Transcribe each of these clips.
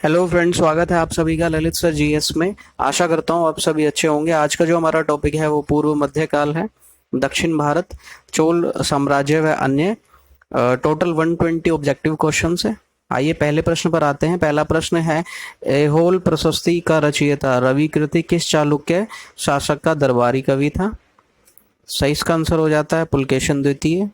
Hello friends, स्वागत है आप सभी का ललित सर जीएस में। आशा करता हूँ आप सभी अच्छे होंगे। आज का जो हमारा टॉपिक है वो पूर्व मध्य काल है, दक्षिण भारत, चोल साम्राज्य व अन्य। टोटल 120 ऑब्जेक्टिव क्वेश्चंस है। आइए पहले प्रश्न पर आते हैं। पहला प्रश्न है, ऐहोल प्रशस्ति का रचयिता रवि कृति किस चालुक्य शासक का दरबारी कवि था? सही इसका आंसर हो जाता है पुलकेशन द्वितीय।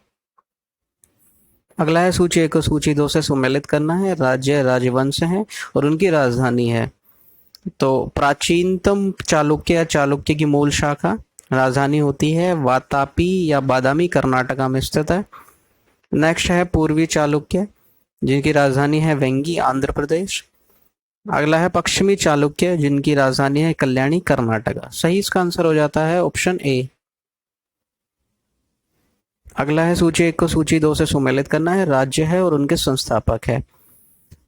अगला है, सूची एक को सूची दो से सुमेलित करना है। राज्य राजवंश है और उनकी राजधानी है। तो प्राचीनतम चालुक्य या चालुक्य की मूल शाखा राजधानी होती है वातापी या बादामी, कर्नाटका में स्थित है। नेक्स्ट है पूर्वी चालुक्य, जिनकी राजधानी है वेंगी, आंध्र प्रदेश। अगला है पश्चिमी चालुक्य, जिनकी राजधानी है कल्याणी, कर्नाटका। सही इसका आंसर हो जाता है ऑप्शन ए। अगला है, सूची एक को सूची दो से सुमेलित करना है। राज्य है और उनके संस्थापक है।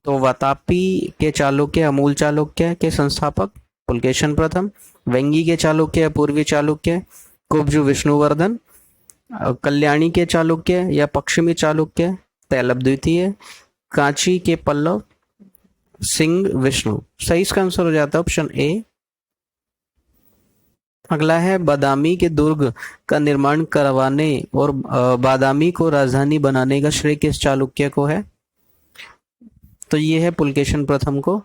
तो वातापी के चालुक्य अमूल चालुक्य के संस्थापक पुलकेशन प्रथम। वेंगी के चालुक्य पूर्वी चालुक्य कुब्जु विष्णुवर्धन। कल्याणी के चालुक्य या पश्चिमी चालुक्य तैलप द्वितीय। कांची के पल्लव सिंह विष्णु। सही इसका आंसर हो जाता है ऑप्शन ए। अगला है, बादामी के दुर्ग का निर्माण करवाने और बादामी को राजधानी बनाने का श्रेय किस चालुक्य को है? तो ये है पुलकेशन प्रथम को।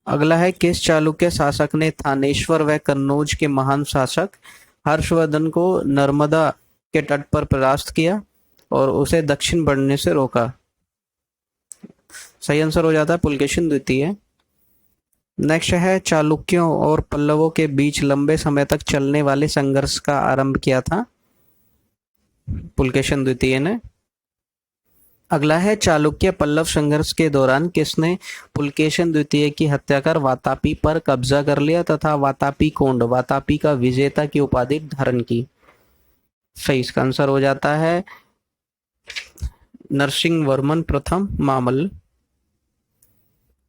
अगला है, किस चालुक्य शासक ने थानेश्वर व कन्नौज के महान शासक हर्षवर्धन को नर्मदा के तट पर परास्त किया और उसे दक्षिण बढ़ने से रोका? सही आंसर हो जाता है पुलकेशन द्वितीय। नेक्स्ट है, चालुक्यों और पल्लवों के बीच लंबे समय तक चलने वाले संघर्ष का आरंभ किया था? पुलकेशन द्वितीय ने। अगला है, चालुक्य पल्लव संघर्ष के दौरान किसने पुलकेशन द्वितीय की हत्या कर वातापी पर कब्जा कर लिया तथा वातापी कोंड, वातापी का विजेता की उपाधि धारण की? सही इसका आंसर हो जाता है नरसिंह वर्मन प्रथम मामल्ल।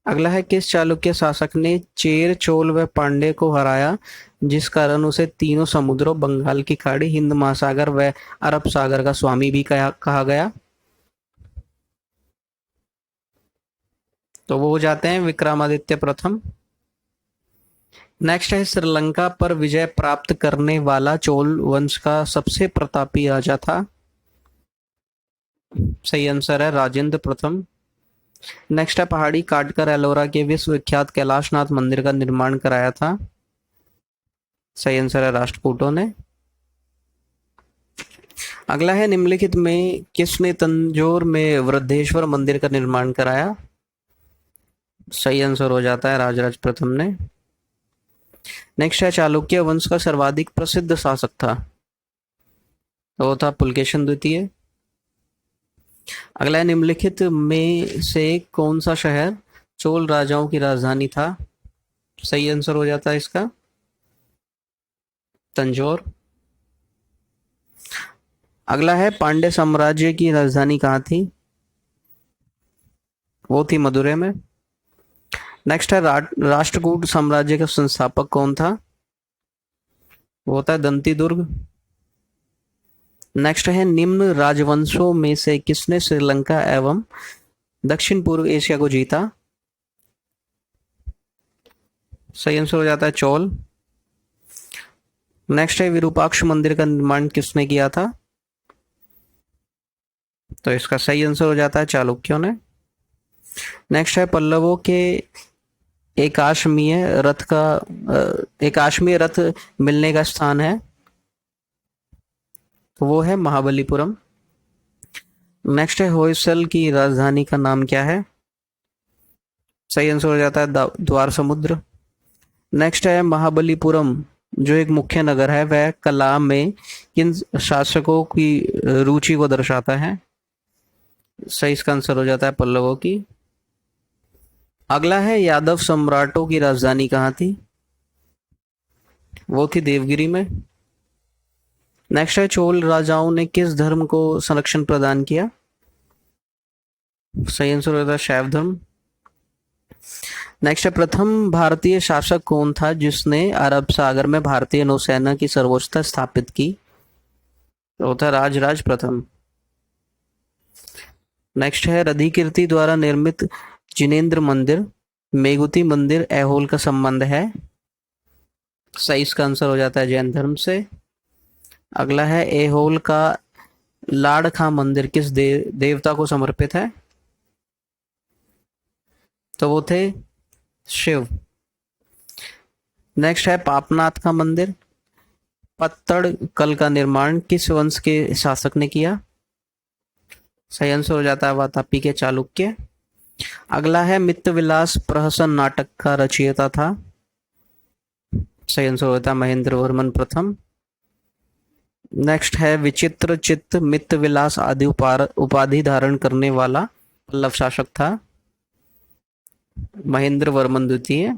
अगला है, किस चालुक्य शासक ने चेर, चोल व पांड्य को हराया जिस कारण उसे तीनों समुद्रों, बंगाल की खाड़ी, हिंद महासागर व अरब सागर का स्वामी भी कहा गया? तो वो हो जाते हैं विक्रमादित्य प्रथम। नेक्स्ट है, श्रीलंका पर विजय प्राप्त करने वाला चोल वंश का सबसे प्रतापी राजा था? सही आंसर है राजेंद्र प्रथम। नेक्स्ट है, पहाड़ी काटकर एलोरा के विश्वविख्यात कैलाशनाथ मंदिर का निर्माण कराया था? सही आंसर है राष्ट्रकूटों ने। अगला है, निम्नलिखित में किसने तंजौर में वृद्धेश्वर मंदिर का निर्माण कराया? सही आंसर हो जाता है राजराज प्रथम ने। नेक्स्ट है, चालुक्य वंश का सर्वाधिक प्रसिद्ध शासक था? तो वो था पुलकेशन द्वितीय। अगला है, निम्नलिखित में से कौन सा शहर चोल राजाओं की राजधानी था? सही आंसर हो जाता है इसका तंजौर। अगला है, पांड्य साम्राज्य की राजधानी कहाँ थी? वो थी मदुरै में। नेक्स्ट है, राष्ट्रकूट साम्राज्य का संस्थापक कौन था? वो होता है दंती दुर्ग। नेक्स्ट है, निम्न राजवंशों में से किसने श्रीलंका एवं दक्षिण पूर्व एशिया को जीता? सही आंसर हो जाता है चोल। नेक्स्ट है, विरूपाक्ष मंदिर का निर्माण किसने किया था? तो इसका सही आंसर हो जाता है चालुक्यों ने। नेक्स्ट है, पल्लवों के एकाश्मीय रथ का एकाश्मीय रथ मिलने का स्थान है? तो वो है महाबलीपुरम। नेक्स्ट है, होयसल की राजधानी का नाम क्या है? सही आंसर हो जाता है द्वार समुद्र। नेक्स्ट है, महाबलीपुरम जो एक मुख्य नगर है वह कला में किन शासकों की रुचि को दर्शाता है? सही इसका आंसर हो जाता है पल्लवों की। अगला है, यादव सम्राटों की राजधानी कहाँ थी? वो थी देवगिरी में। नेक्स्ट है, चोल राजाओं ने किस धर्म को संरक्षण प्रदान किया? सही आंसर होता है शैव धर्म। नेक्स्ट है, प्रथम भारतीय शासक कौन था जिसने अरब सागर में भारतीय नौसेना की सर्वोच्चता स्थापित की? तो होता है राजराज प्रथम। नेक्स्ट है, रधिकीर्ति द्वारा निर्मित जिनेन्द्र मंदिर मेगुती मंदिर ऐहोल का संबंध है। सही इसका आंसर हो जाता है जैन धर्म से। अगला है ऐहोल का लाड़खा मंदिर किस देवता को समर्पित है? तो वो थे शिव। नेक्स्ट है पापनाथ का मंदिर। पत्तड़ का निर्माण किस वंश के शासक ने किया? सही आंसर हो जाता है वातापी के चालुक्य। अगला है मित्तविलास प्रहसन नाटक का रचयिता था। सही आंसर होता है महेंद्र वर्मन प्रथम। नेक्स्ट है विचित्र चित्त मित्तविलास आदि उपाधि धारण करने वाला पल्लव शासक था। महेंद्र वर्मन द्वितीय।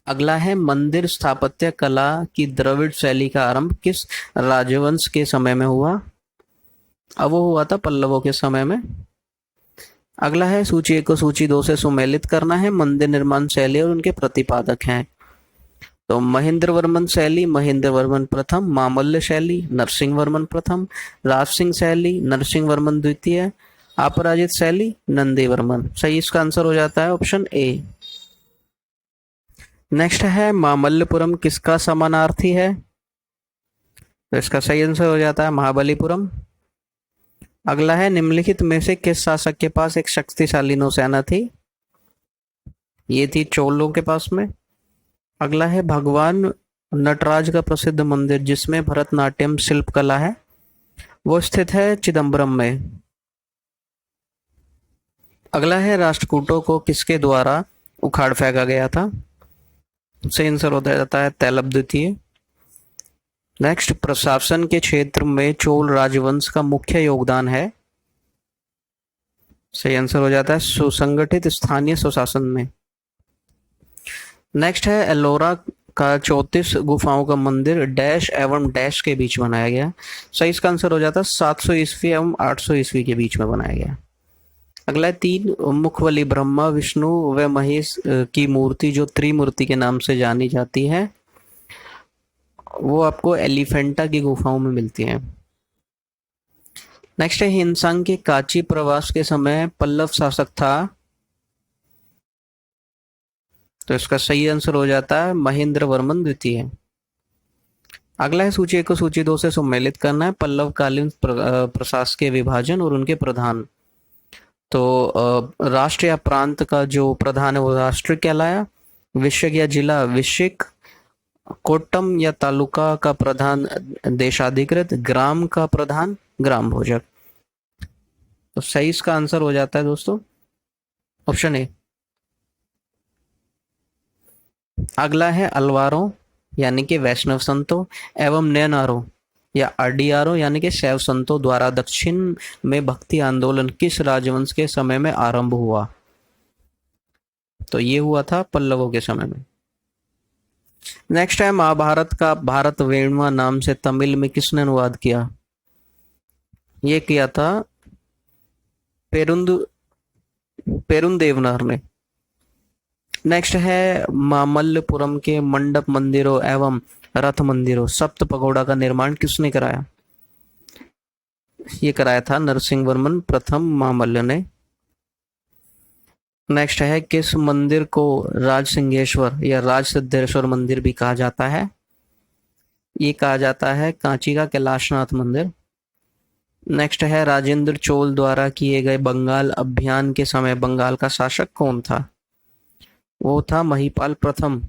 अगला है मंदिर स्थापत्य कला की द्रविड़ शैली का आरंभ किस राजवंश के समय में हुआ? अब वो हुआ था पल्लवों के समय में। अगला है सूची 1 को सूची 2 से सुमेलित करना है। मंदिर निर्माण शैली और उनके प्रतिपादक हैं। तो महेंद्र वर्मन शैली महेंद्र वर्मन प्रथम, मामल्य शैली नरसिंह वर्मन प्रथम, राज सिंह शैली नरसिंह वर्मन द्वितीय, अपराजित शैली नंदी वर्मन। सही इसका आंसर हो जाता है ऑप्शन ए। नेक्स्ट है मामल्लपुरम किसका समानार्थी है? तो इसका सही आंसर हो जाता है महाबलीपुरम। अगला है निम्नलिखित में से किस शासक के पास एक शक्तिशाली नौसेना थी? ये थी चोलों के पास में। अगला है भगवान नटराज का प्रसिद्ध मंदिर जिसमें भरतनाट्यम शिल्प कला है, वो स्थित है चिदम्बरम में। अगला है राष्ट्रकूटों को किसके द्वारा उखाड़ फेंका गया था? सही आंसर होता जाता है तैलब द्वितीय। नेक्स्ट प्रशासन के क्षेत्र में चोल राजवंश का मुख्य योगदान है। सही आंसर हो जाता है सुसंगठित स्थानीय स्वशासन में। नेक्स्ट है एलोरा का 34 गुफाओं का मंदिर डैश एवं डैश के बीच बनाया गया। सही इसका आंसर हो जाता है 700 ईस्वी एवं 800 ईस्वी के बीच में बनाया गया। अगला है 3 मुख वाली ब्रह्मा विष्णु व महेश की मूर्ति जो त्रिमूर्ति के नाम से जानी जाती है, वो आपको एलिफेंटा की गुफाओं में मिलती है। नेक्स्ट है हिंसांग के कांची प्रवास के समय पल्लव शासक था। तो इसका सही आंसर हो जाता है महेंद्र वर्मन द्वितीय। अगला है सूची 1 को सूची 2 से सम्मिलित करना है। पल्लव कालीन प्रशासकीय विभाजन और उनके प्रधान। तो राष्ट्र या प्रांत का जो प्रधान है वो राष्ट्र कहलाया। विषय या जिला विषयक। कोट्टम या तालुका का प्रधान देशाधिकृत। ग्राम का प्रधान ग्राम भोजक। तो सही इसका आंसर हो जाता है दोस्तों ऑप्शन ए। अगला है अलवारों यानी कि वैष्णव संतों एवं नयनारों या अडियारों यानी कि शैव संतों द्वारा दक्षिण में भक्ति आंदोलन किस राजवंश के समय में आरंभ हुआ? तो ये हुआ था पल्लवों के समय में। नेक्स्ट है महाभारत का भारत वेणुआ नाम से तमिल में किसने अनुवाद किया? ये किया था पेरुंदेवनार ने। नेक्स्ट है मामल्लपुरम के मंडप मंदिरों एवं रथ मंदिरों सप्त पगोड़ा का निर्माण किसने कराया? ये कराया था नरसिंह वर्मन प्रथम मामल्ल ने। नेक्स्ट है किस मंदिर को राज सिंहेश्वर या राज सिद्धेश्वर मंदिर भी कहा जाता है? ये कहा जाता है कांची का कैलाशनाथ मंदिर। नेक्स्ट है राजेंद्र चोल द्वारा किए गए बंगाल अभियान के समय बंगाल का शासक कौन था? वो था महिपाल प्रथम।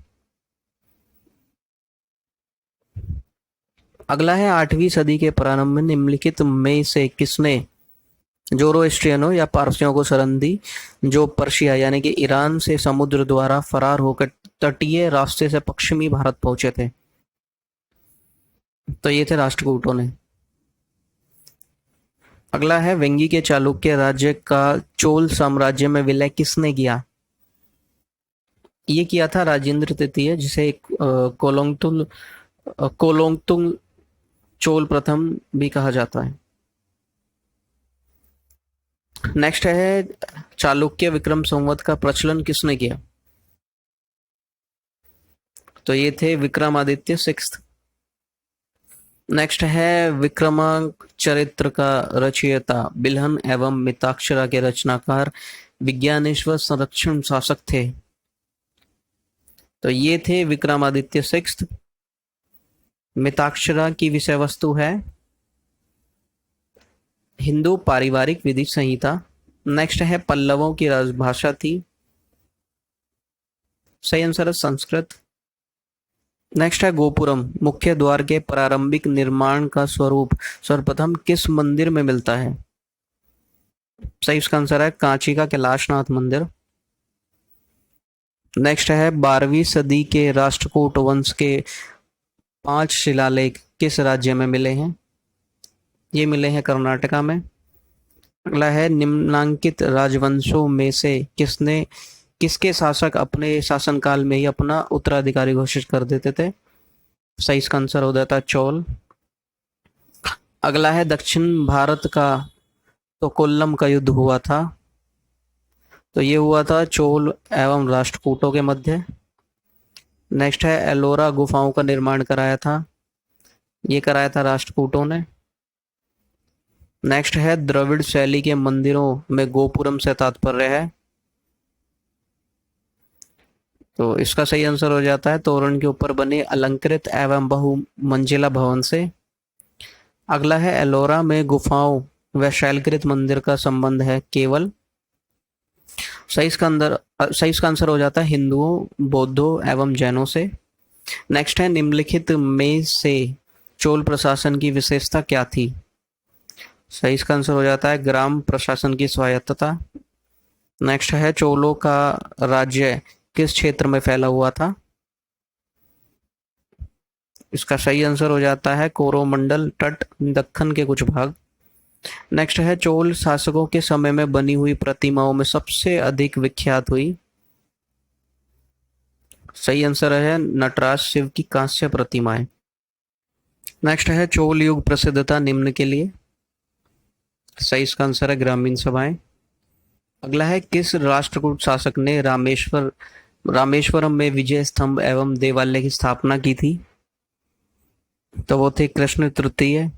अगला है 8वीं सदी के प्रारंभ में निम्नलिखित में से किसने जोरोस्ट्रियनों या पारसियों को शरण दी जो पर्शिया यानी कि ईरान से समुद्र द्वारा फरार होकर तटीय रास्ते से पश्चिमी भारत पहुंचे थे? तो ये थे राष्ट्रकूटों ने। अगला है वेंगी के चालुक्य राज्य का चोल साम्राज्य में विलय किसने किया? ये किया था राजेंद्र तृतीय जिसे कोलोंगतुंग चोल प्रथम भी कहा जाता है। नेक्स्ट है चालुक्य विक्रम संवत का प्रचलन किसने किया? तो ये थे विक्रमादित्य 6th। नेक्स्ट है विक्रमांक चरित्र का रचयिता बिल्हन एवं मिताक्षरा के रचनाकार विज्ञानेश्वर संरक्षण शासक थे? तो ये थे विक्रमादित्य सिक्स्थ। मिताक्षरा की विषय वस्तु है हिंदू पारिवारिक विधि संहिता। नेक्स्ट है पल्लवों की राजभाषा थी। सही आंसर है संस्कृत। नेक्स्ट है गोपुरम, मुख्य द्वार के प्रारंभिक निर्माण का स्वरूप सर्वप्रथम किस मंदिर में मिलता है? सही इसका आंसर है कांची का कैलाशनाथ मंदिर। नेक्स्ट है 12वीं सदी के राष्ट्रकूट वंश के 5 शिलालेख किस राज्य में मिले हैं? ये मिले हैं कर्नाटका में। अगला है निम्नांकित राजवंशों में से किसके शासक अपने शासनकाल में ही अपना उत्तराधिकारी घोषित कर देते थे? सही इसका आंसर हो जाता है चोल। अगला है दक्षिण भारत का तो कोल्लम का युद्ध हुआ था, तो ये हुआ था चोल एवं राष्ट्रकूटों के मध्य। नेक्स्ट है एलोरा गुफाओं का निर्माण कराया था, ये कराया था राष्ट्रकूटों ने। नेक्स्ट है द्रविड़ शैली के मंदिरों में गोपुरम से तात्पर्य है, तो इसका सही आंसर हो जाता है तोरण के ऊपर बने अलंकृत एवं बहुमंजिला भवन से। अगला है एलोरा में गुफाओं व शैलकृत मंदिर का संबंध है केवल। सही इसका आंसर हो जाता है हिंदुओं, बौद्धों एवं जैनों से। नेक्स्ट है निम्नलिखित में से चोल प्रशासन की विशेषता क्या थी? सही इसका आंसर हो जाता है ग्राम प्रशासन की स्वायत्तता। नेक्स्ट है चोलों का राज्य किस क्षेत्र में फैला हुआ था? इसका सही आंसर हो जाता है कोरोमंडल तट, दक्कन के कुछ भाग। नेक्स्ट है चोल शासकों के समय में बनी हुई प्रतिमाओं में सबसे अधिक विख्यात हुई। सही आंसर है नटराज शिव की कांस्य प्रतिमाएं। नेक्स्ट है चोल युग प्रसिद्धता निम्न के लिए। सही इसका आंसर है ग्रामीण सभाएं। अगला है किस राष्ट्रकूट शासक ने रामेश्वरम में विजय स्तंभ एवं देवालय की स्थापना की थी? तो वो थे कृष्ण तृतीय।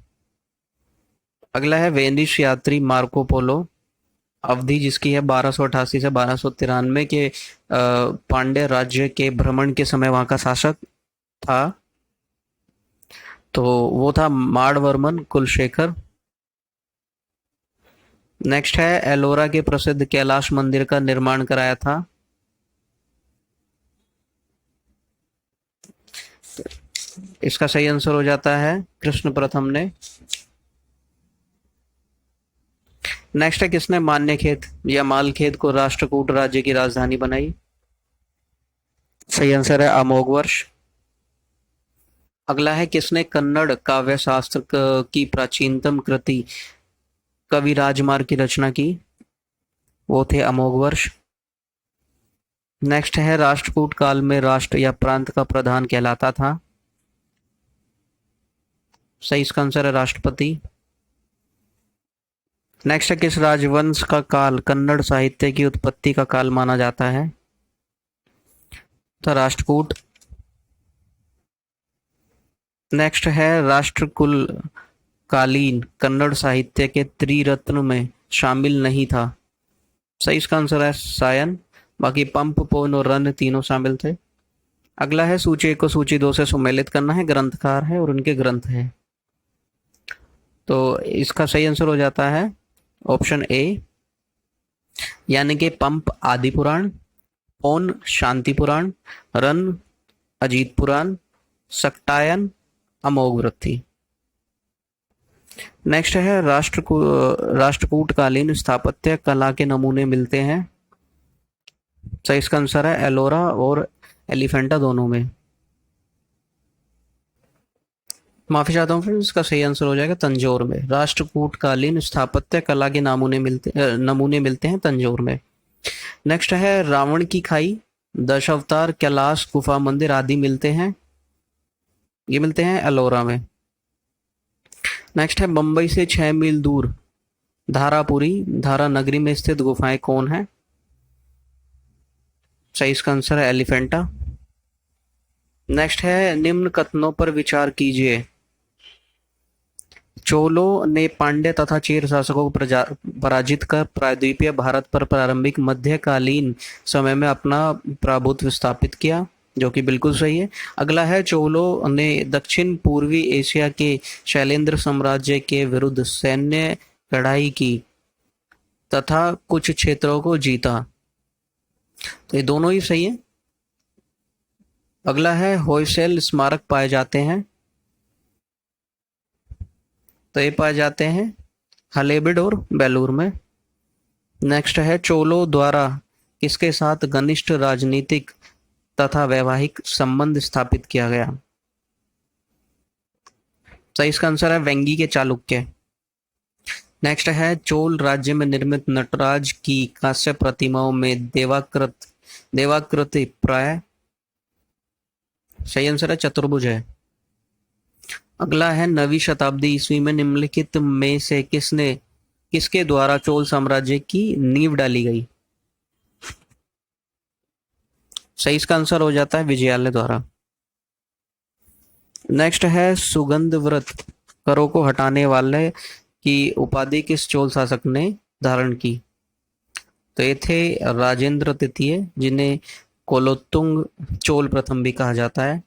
अगला है वेनिस यात्री मार्को पोलो, अवधि जिसकी है 1288 से 1293 के पांड्य राज्य के भ्रमण के समय वहां का शासक था, तो वो था माड़वर्मन कुलशेखर। नेक्स्ट है एलोरा के प्रसिद्ध कैलाश मंदिर का निर्माण कराया था। इसका सही आंसर हो जाता है कृष्ण प्रथम ने। नेक्स्ट है किसने मान्यखेत या मालखेत को राष्ट्रकूट राज्य की राजधानी बनाई? सही आंसर है अमोघवर्ष। अगला है किसने कन्नड़ काव्य शास्त्र की प्राचीनतम कृति कवि राजमार्ग की रचना की? वो थे अमोघवर्ष। नेक्स्ट है राष्ट्रकूट काल में राष्ट्र या प्रांत का प्रधान कहलाता था। सही इसका आंसर है राष्ट्रपति। नेक्स्ट है किस राजवंश का काल कन्नड़ साहित्य की उत्पत्ति का काल माना जाता है? तो राष्ट्रकूट। नेक्स्ट है राष्ट्रकुल कालीन कन्नड़ साहित्य के त्रिरत्न में शामिल नहीं था। सही इसका आंसर है सायन, बाकी पंप, पोन और रन तीनों शामिल थे। अगला है सूची 1 को सूची 2 से सुमेलित करना है, ग्रंथकार है और उनके ग्रंथ है, तो इसका सही आंसर हो जाता है ऑप्शन ए, यानी कि पंप आदि पुराण, पोन शांति पुराण, रन अजीत पुराण, सक्टायन अमोघवृत्ति। नेक्स्ट है राष्ट्रकूटकालीन स्थापत्य कला के नमूने मिलते हैं। सही इसका आंसर है एलोरा और एलिफेंटा दोनों में। माफी चाहता हूँ फ्रेंड्स, इसका सही आंसर हो जाएगा तंजौर में। राष्ट्रकूटकालीन स्थापत्य कला के नमूने मिलते हैं तंजौर में। नेक्स्ट है रावण की खाई, दशावतार, कैलाश गुफा मंदिर आदि मिलते हैं, ये मिलते हैं एलोरा में। नेक्स्ट है मुंबई से 6 मील दूर धारापुरी धारा नगरी में स्थित गुफाएं कौन है? सही इसका आंसर है एलिफेंटा। नेक्स्ट है निम्न कथनों पर विचार कीजिए। चोलों ने पांड्य तथा चेर शासकों को पराजित कर प्रायद्वीपीय भारत पर प्रारंभिक मध्यकालीन समय में अपना प्रभुत्व स्थापित किया, जो कि बिल्कुल सही है। अगला है, चोलों ने दक्षिण पूर्वी एशिया के शैलेंद्र साम्राज्य के विरुद्ध सैन्य लड़ाई की तथा कुछ क्षेत्रों को जीता। तो ये दोनों ही सही है। अगला है, होयसल स्मारक पाए जाते हैं, तो ये पाए जाते हैं हलेबिड और बेलूर में। नेक्स्ट है, चोलों द्वारा किसके साथ घनिष्ठ राजनीतिक तथा वैवाहिक संबंध स्थापित किया गया? सही इसका आंसर है वेंगी के चालुक्य। नेक्स्ट है, चोल राज्य में निर्मित नटराज की कांस्य प्रतिमाओं में देवाकृति प्राय। सही आंसर है चतुर्भुज है। अगला है, नवीं शताब्दी ईस्वी में निम्नलिखित में से किसके द्वारा चोल साम्राज्य की नींव डाली गई? सही इसका आंसर हो जाता है विजयालय द्वारा। नेक्स्ट है, सुगंध व्रत करों को हटाने वाले की उपाधि किस चोल शासक ने धारण की? तो ये थे राजेंद्र तृतीय, जिन्हें कोलोत्तुंग चोल प्रथम भी कहा जाता है।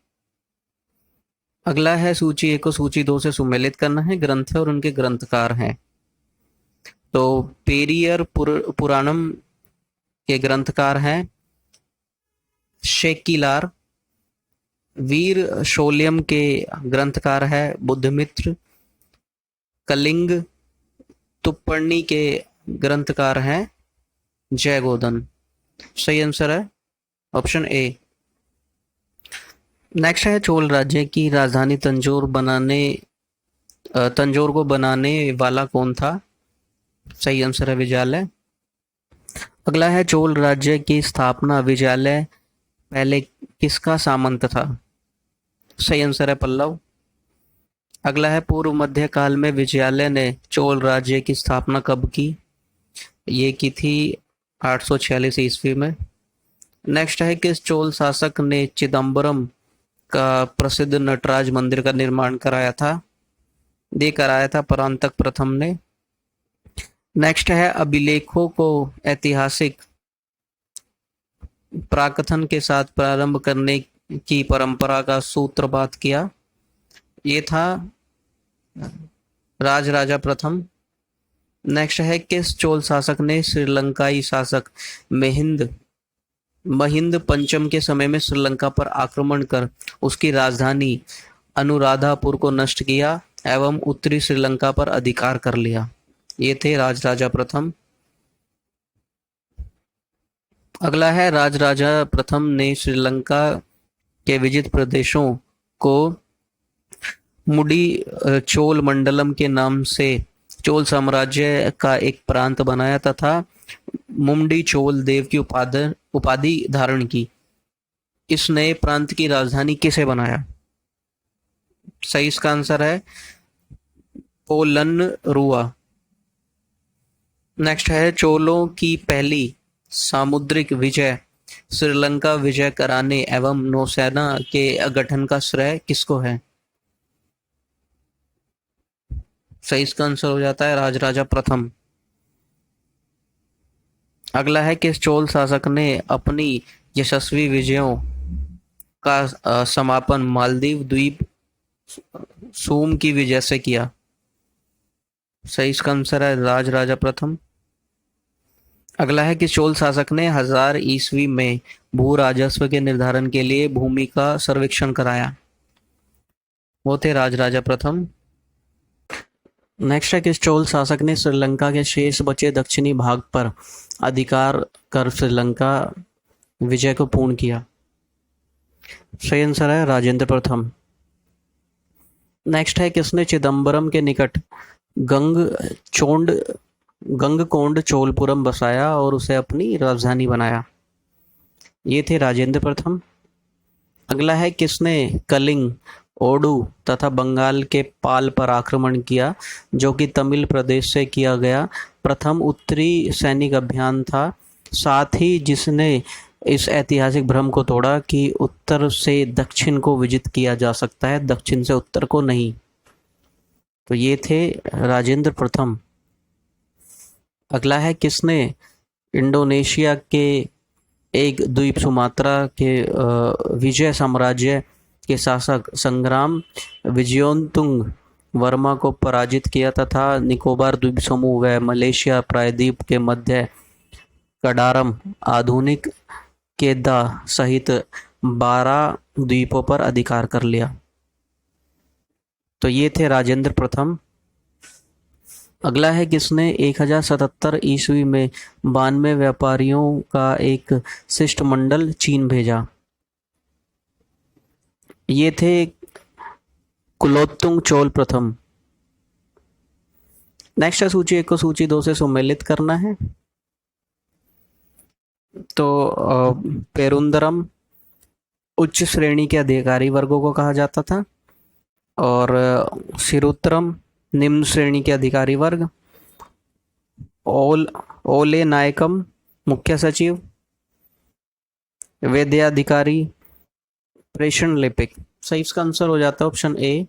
अगला है, सूची 1 को सूची 2 से सुमेलित करना है। ग्रंथ और उनके ग्रंथकार हैं। तो पेरियर पुराणम के ग्रंथकार हैं शेक्किलार। वीर शोल्यम के ग्रंथकार है बुद्धमित्र। कलिंग तुप्पणी के ग्रंथकार हैं जयगोदन। सही आंसर है ऑप्शन ए। नेक्स्ट है, चोल राज्य की राजधानी तंजौर को बनाने वाला कौन था? सही आंसर है विजयालय। अगला है, चोल राज्य की स्थापना विजयालय पहले किसका सामंत था? सही आंसर है पल्लव। अगला है, पूर्व मध्य काल में विजयालय ने चोल राज्य की स्थापना कब की? ये की थी 846 ईस्वी में। नेक्स्ट है, किस चोल शासक ने चिदम्बरम का प्रसिद्ध नटराज मंदिर का निर्माण कराया था? कराया था परांतक प्रथम ने। नेक्स्ट है, अभिलेखों को ऐतिहासिक प्राकथन के साथ प्रारंभ करने की परंपरा का सूत्रपात किया। ये था राजराजा प्रथम। नेक्स्ट है, किस चोल शासक ने श्रीलंकाई शासक महिंद पंचम के समय में श्रीलंका पर आक्रमण कर उसकी राजधानी अनुराधापुर को नष्ट किया एवं उत्तरी श्रीलंका पर अधिकार कर लिया? ये थे राजराजा प्रथम। अगला है, राजराजा प्रथम ने श्रीलंका के विजित प्रदेशों को मुडी चोल मंडलम के नाम से चोल साम्राज्य का एक प्रांत बनाया तथा मुंडी चोल देव की उपाधि धारण की। इस नए प्रांत की राजधानी किसे बनाया? सही इसका आंसर है पोलनरुआ। नेक्स्ट है, चोलों की पहली सामुद्रिक विजय श्रीलंका विजय कराने एवं नौसेना के गठन का श्रेय किसको है? सही इसका आंसर हो जाता है राजराजा प्रथम। अगला है, किस चोल शासक ने अपनी यशस्वी विजयों का समापन मालदीव द्वीप सूम की विजय से किया? सही इसका आंसर है राजराजा प्रथम। अगला है, किस चोल शासक ने 1000 ईस्वी में भू राजस्व के निर्धारण के लिए भूमि का सर्वेक्षण कराया? वो थे राजराजा प्रथम। नेक्स्ट है, किस चोल शासक ने श्रीलंका के शेष बचे दक्षिणी भाग पर अधिकार कर श्रीलंका विजय को पूर्ण किया? सही आंसर है राजेंद्र प्रथम। नेक्स्ट है, किसने चिदम्बरम के निकट गंगकोंड चोलपुरम बसाया और उसे अपनी राजधानी बनाया? ये थे राजेंद्र प्रथम। अगला है, किसने कलिंग, ओडू तथा बंगाल के पाल पर आक्रमण किया, जो कि तमिल प्रदेश से किया गया प्रथम उत्तरी सैनिक अभियान था, साथ ही जिसने इस ऐतिहासिक भ्रम को तोड़ा कि उत्तर से दक्षिण को विजित किया जा सकता है, दक्षिण से उत्तर को नहीं? तो ये थे राजेंद्र प्रथम। अगला है किसने इंडोनेशिया के एक द्वीप सुमात्रा के विजय साम्राज्य के शासक संग्राम विजयोन्तुंग वर्मा को पराजित किया तथा निकोबार द्वीप समूह व मलेशिया प्रायद्वीप के मध्य कडारम आधुनिक केदा सहित 12 द्वीपों पर अधिकार कर लिया। तो ये थे राजेंद्र प्रथम। अगला है किसने 1077 ईस्वी में 92 व्यापारियों का एक शिष्टमंडल चीन भेजा। ये थे कुलोत्तुंग चोल प्रथम। नेक्स्ट है सूची 1 को सूची 2 से सम्मिलित करना है। तो पेरुंदरम उच्च श्रेणी के अधिकारी वर्गों को कहा जाता था और सिरुत्रम निम्न श्रेणी के अधिकारी वर्ग, ओले नायकम मुख्य सचिव, वेद्याधिकारी, प्रेषण लिपिक। सही इसका आंसर हो जाता है ऑप्शन ए।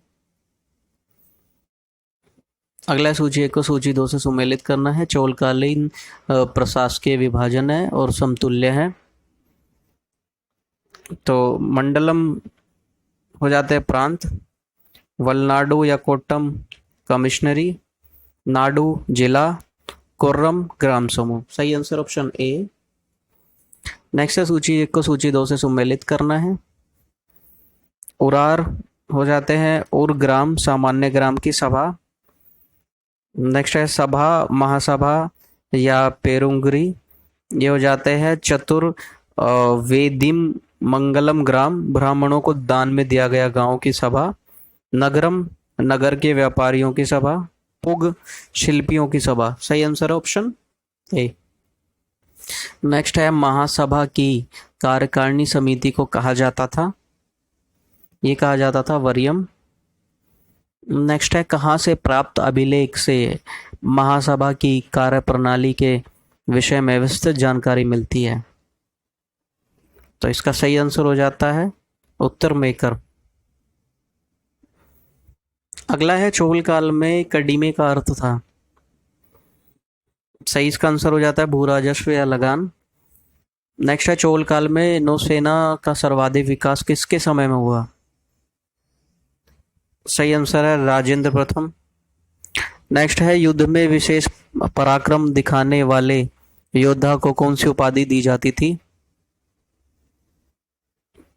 अगला सूची 1 को सूची 2 से सम्मिलित करना है। चोलकालीन प्रशासकीय विभाजन है और समतुल्य है। तो मंडलम हो जाते हैं प्रांत, वलनाडु या कोट्टम कमिश्नरी, नाडु जिला, कोर्रम ग्राम समूह। सही आंसर ऑप्शन ए। नेक्स्ट है सूची 1 को सूची 2 से सम्मिलित करना है। उरार हो जाते हैं उर ग्राम सामान्य ग्राम की सभा। नेक्स्ट है सभा महासभा या पेरुंगरी, ये हो जाते हैं चतुर वेदिम मंगलम ग्राम ब्राह्मणों को दान में दिया गया गांव की सभा। नगरम नगर के व्यापारियों की सभा। पुग शिल्पियों की सभा। सही आंसर ऑप्शन ए। नेक्स्ट है महासभा की कार्यकारिणी समिति को कहा जाता था, ये कहा जाता था वरियम। नेक्स्ट है कहाँ से प्राप्त अभिलेख से महासभा की कार्यप्रणाली के विषय में विस्तृत जानकारी मिलती है। तो इसका सही आंसर हो जाता है उत्तर मेकर। अगला है चोल काल में कड़ीमे का अर्थ था। सही इसका आंसर हो जाता है भू राजस्व या लगान। नेक्स्ट है चोल काल में नौसेना का सर्वाधिक विकास किसके समय में हुआ। सही आंसर है राजेंद्र प्रथम। नेक्स्ट है युद्ध में विशेष पराक्रम दिखाने वाले योद्धा को कौन सी उपाधि दी जाती थी।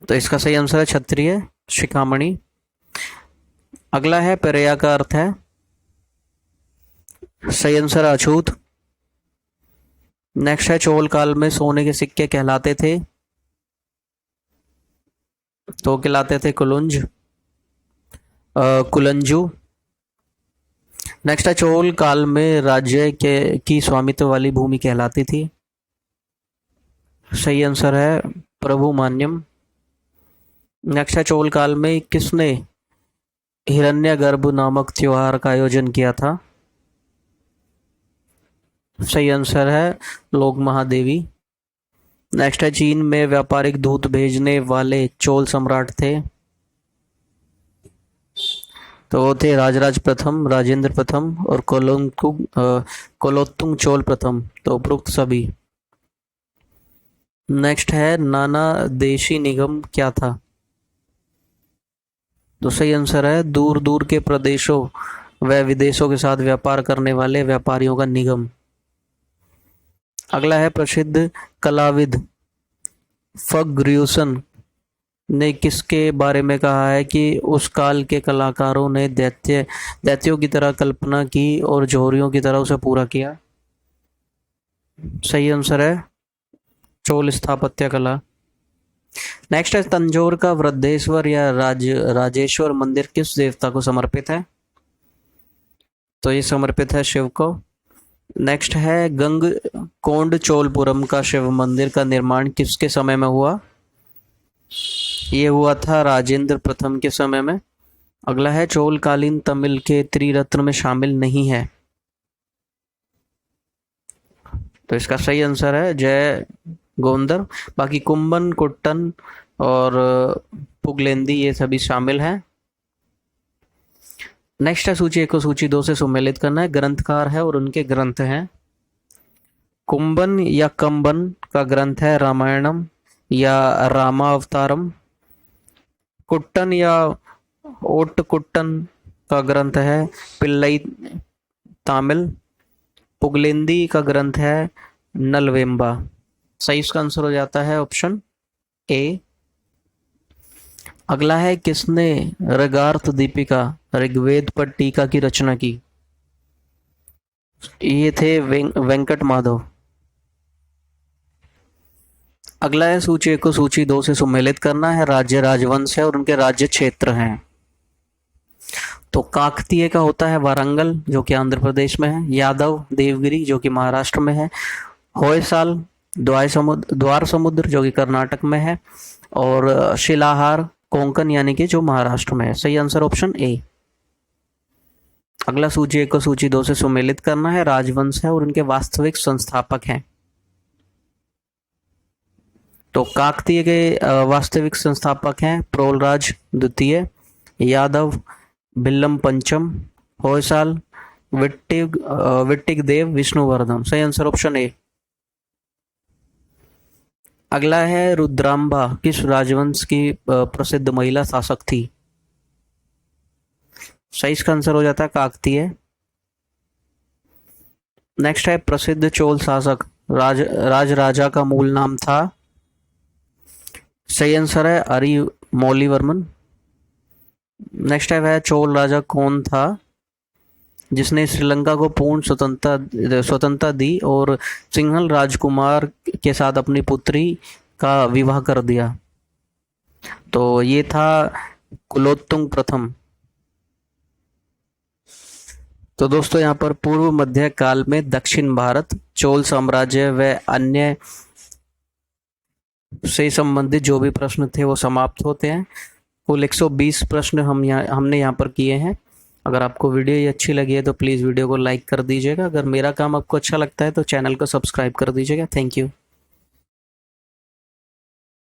तो इसका सही आंसर है क्षत्रिय शिखामणि। अगला है पेरिया का अर्थ है। सही आंसर अछूत। नेक्स्ट है चोल काल में सोने के सिक्के कहलाते थे, तो कहलाते थे कुलंजू। नेक्स्ट है चोल काल में राज्य के की स्वामित्व वाली भूमि कहलाती थी। सही आंसर है प्रभुमान्यम। नेक्स्ट है चोल काल में किसने हिरण्यगर्भ नामक त्योहार का आयोजन किया था। सही आंसर है लोक महादेवी। नेक्स्ट है चीन में व्यापारिक दूत भेजने वाले चोल सम्राट थे, तो वो थे राजराज प्रथम, राजेंद्र प्रथम और कोलोत्तुंग चोल प्रथम। तो उपरोक्त सभी। नेक्स्ट है नाना देशी निगम क्या था। तो सही आंसर है दूर दूर के प्रदेशों व विदेशों के साथ व्यापार करने वाले व्यापारियों का निगम। अगला है प्रसिद्ध कलाविद फर्ग्यूसन ने किसके बारे में कहा है कि उस काल के कलाकारों ने दैत्यों की तरह कल्पना की और जोहरियों की तरह उसे पूरा किया। सही आंसर है चोल स्थापत्य कला। नेक्स्ट है तंजौर का वृद्धेश्वर या राजेश्वर मंदिर किस देवता को समर्पित है। तो ये समर्पित है शिव को। नेक्स्ट है गंगकोंड चोलपुरम का शिव मंदिर का निर्माण किसके समय में हुआ। ये हुआ था राजेंद्र प्रथम के समय में। अगला है चोलकालीन तमिल के त्रिरत्न में शामिल नहीं है, तो इसका सही आंसर है जय गोंदर। बाकी कुंभन कुट्टन और पुगलेंदी ये सभी शामिल हैं। नेक्स्ट है सूची 1 को सूची 2 से सुमेलित करना है। ग्रंथकार है और उनके ग्रंथ हैं। कुंभन या कंबन का ग्रंथ है रामायणम या रामावतारम। कुट्टन या ओटकुट्टन का ग्रंथ है पिल्लई तामिल। पुगलेंदी का ग्रंथ है नलवेम्बा। सही इसका आंसर हो जाता है ऑप्शन ए। अगला है किसने ऋगार्थ दीपिका ऋग्वेद पर टीका की रचना की? ये थे वेंकट माधव। अगला है सूची 1 को सूची 2 से सुमेलित करना है। राज्य राजवंश है और उनके राज्य क्षेत्र हैं। तो काकतीय का होता है वारंगल जो कि आंध्र प्रदेश में है। यादव देवगिरी जो कि महाराष्ट्र में है। होयसाल द्वार समुद्र जो कि कर्नाटक में है। और शिलाहार कोंकण यानी कि जो महाराष्ट्र में है। सही आंसर ऑप्शन ए। अगला सूची 1 को सूची 2 से सुमेलित करना है। राजवंश है और उनके वास्तविक संस्थापक हैं। तो काकतीय के वास्तविक संस्थापक हैं प्रोलराज द्वितीय, यादव भिल्लम पंचम, होयसाल विट्टिक देव विष्णुवर्धन। सही आंसर ऑप्शन ए। अगला है रुद्रांबा किस राजवंश की प्रसिद्ध महिला शासक थी? सही इसका आंसर हो जाता है काकतीय। नेक्स्ट है प्रसिद्ध चोल शासक राजा का मूल नाम था। सही आंसर है अरिमौलीवर्मन। नेक्स्ट है वह चोल राजा कौन था जिसने श्रीलंका को पूर्ण स्वतंत्रता दी और सिंहल राजकुमार के साथ अपनी पुत्री का विवाह कर दिया? तो ये था कुलोत्तुंग प्रथम। तो दोस्तों यहाँ पर पूर्व मध्य काल में दक्षिण भारत, चोल साम्राज्य व अन्य से संबंधित जो भी प्रश्न थे वो समाप्त होते हैं। कुल 120 प्रश्न हमने यहाँ पर किए हैं। अगर आपको वीडियो ये अच्छी लगी है तो प्लीज़ वीडियो को लाइक कर दीजिएगा। अगर मेरा काम आपको अच्छा लगता है तो चैनल को सब्सक्राइब कर दीजिएगा। Thank you.